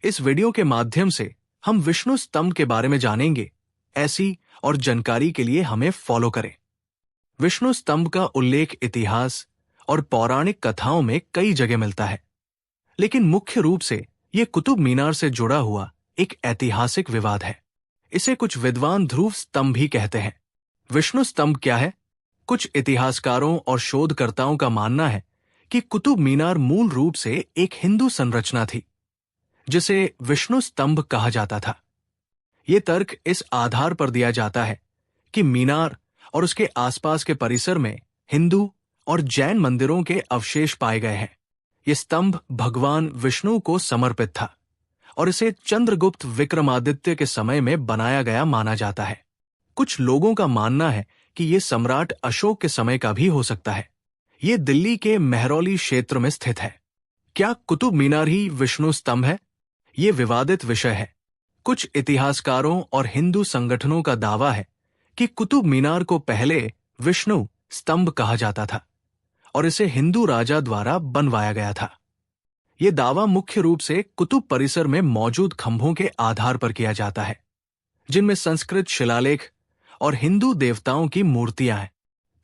इस वीडियो के माध्यम से हम विष्णु स्तंभ के बारे में जानेंगे। ऐसी और जानकारी के लिए हमें फॉलो करें। विष्णु स्तंभ का उल्लेख इतिहास और पौराणिक कथाओं में कई जगह मिलता है, लेकिन मुख्य रूप से यह कुतुब मीनार से जुड़ा हुआ एक ऐतिहासिक विवाद है। इसे कुछ विद्वान ध्रुव स्तंभ भी कहते हैं। विष्णु स्तंभ क्या है? कुछ इतिहासकारों और शोधकर्ताओं का मानना है कि कुतुब मीनार मूल रूप से एक हिंदू संरचना थी, जिसे विष्णु स्तंभ कहा जाता था। यह तर्क इस आधार पर दिया जाता है कि मीनार और उसके आसपास के परिसर में हिंदू और जैन मंदिरों के अवशेष पाए गए हैं। यह स्तंभ भगवान विष्णु को समर्पित था और इसे चंद्रगुप्त विक्रमादित्य के समय में बनाया गया माना जाता है। कुछ लोगों का मानना है कि यह सम्राट अशोक के समय का भी हो सकता है। यह दिल्ली के मेहरौली क्षेत्र में स्थित है। क्या कुतुब मीनार ही विष्णु स्तंभ है? यह विवादित विषय है। कुछ इतिहासकारों और हिंदू संगठनों का दावा है कि कुतुब मीनार को पहले विष्णु स्तंभ कहा जाता था और इसे हिंदू राजा द्वारा बनवाया गया था। यह दावा मुख्य रूप से कुतुब परिसर में मौजूद खंभों के आधार पर किया जाता है, जिनमें संस्कृत शिलालेख और हिंदू देवताओं की मूर्तियां हैं।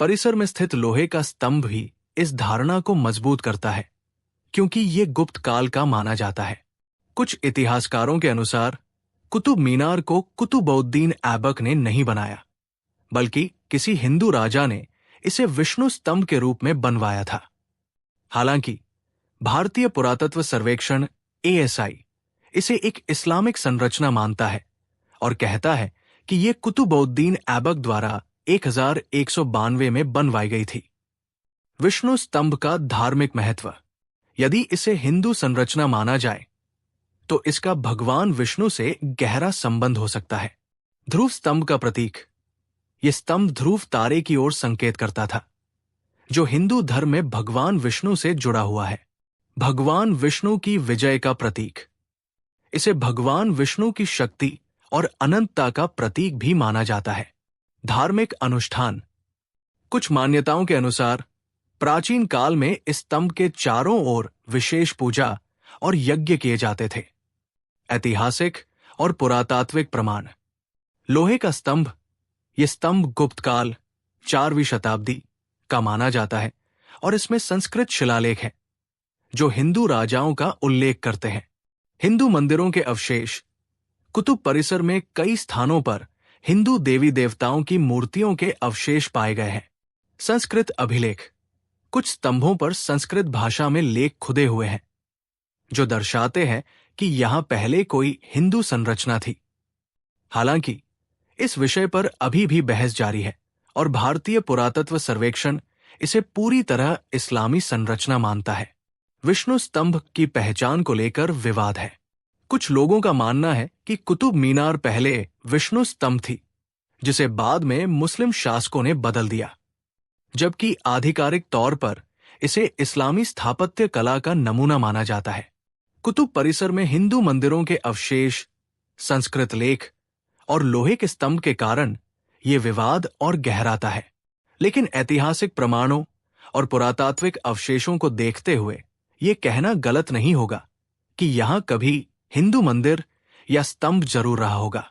परिसर में स्थित लोहे का स्तंभ भी इस धारणा को मजबूत करता है, क्योंकि यह गुप्त काल का माना जाता है। कुछ इतिहासकारों के अनुसार कुतुब मीनार को कुतुबउद्दीन ऐबक ने नहीं बनाया, बल्कि किसी हिंदू राजा ने इसे विष्णु स्तंभ के रूप में बनवाया था। हालांकि भारतीय पुरातत्व सर्वेक्षण ASI इसे एक इस्लामिक संरचना मानता है और कहता है कि यह कुतुबउद्दीन ऐबक द्वारा 1192 में बनवाई गई थी। विष्णु स्तंभ का धार्मिक महत्व। यदि इसे हिंदू संरचना माना जाए तो इसका भगवान विष्णु से गहरा संबंध हो सकता है। ध्रुव स्तंभ का प्रतीक। यह स्तंभ ध्रुव तारे की ओर संकेत करता था, जो हिंदू धर्म में भगवान विष्णु से जुड़ा हुआ है। भगवान विष्णु की विजय का प्रतीक। इसे भगवान विष्णु की शक्ति और अनंतता का प्रतीक भी माना जाता है। धार्मिक अनुष्ठान। कुछ मान्यताओं के अनुसार प्राचीन काल में इस स्तंभ के चारों ओर विशेष पूजा और यज्ञ किए जाते थे। ऐतिहासिक और पुरातात्विक प्रमाण। लोहे का स्तंभ। यह स्तंभ गुप्त काल 4वीं शताब्दी का माना जाता है और इसमें संस्कृत शिलालेख है जो हिंदू राजाओं का उल्लेख करते हैं। हिंदू मंदिरों के अवशेष। कुतुब परिसर में कई स्थानों पर हिंदू देवी देवताओं की मूर्तियों के अवशेष पाए गए हैं। संस्कृत अभिलेख। कुछ स्तंभों पर संस्कृत भाषा में लेख खुदे हुए हैं, जो दर्शाते हैं कि यहां पहले कोई हिंदू संरचना थी। हालांकि इस विषय पर अभी भी बहस जारी है और भारतीय पुरातत्व सर्वेक्षण इसे पूरी तरह इस्लामी संरचना मानता है। विष्णु स्तंभ की पहचान को लेकर विवाद है। कुछ लोगों का मानना है कि कुतुब मीनार पहले विष्णु स्तंभ थी, जिसे बाद में मुस्लिम शासकों ने बदल दिया, जबकि आधिकारिक तौर पर इसे इस्लामी स्थापत्य कला का नमूना माना जाता है। कुतुब परिसर में हिंदू मंदिरों के अवशेष, संस्कृत लेख और लोहे के स्तंभ के कारण ये विवाद और गहराता है। लेकिन ऐतिहासिक प्रमाणों और पुरातात्विक अवशेषों को देखते हुए ये कहना गलत नहीं होगा कि यहां कभी हिंदू मंदिर या स्तंभ जरूर रहा होगा।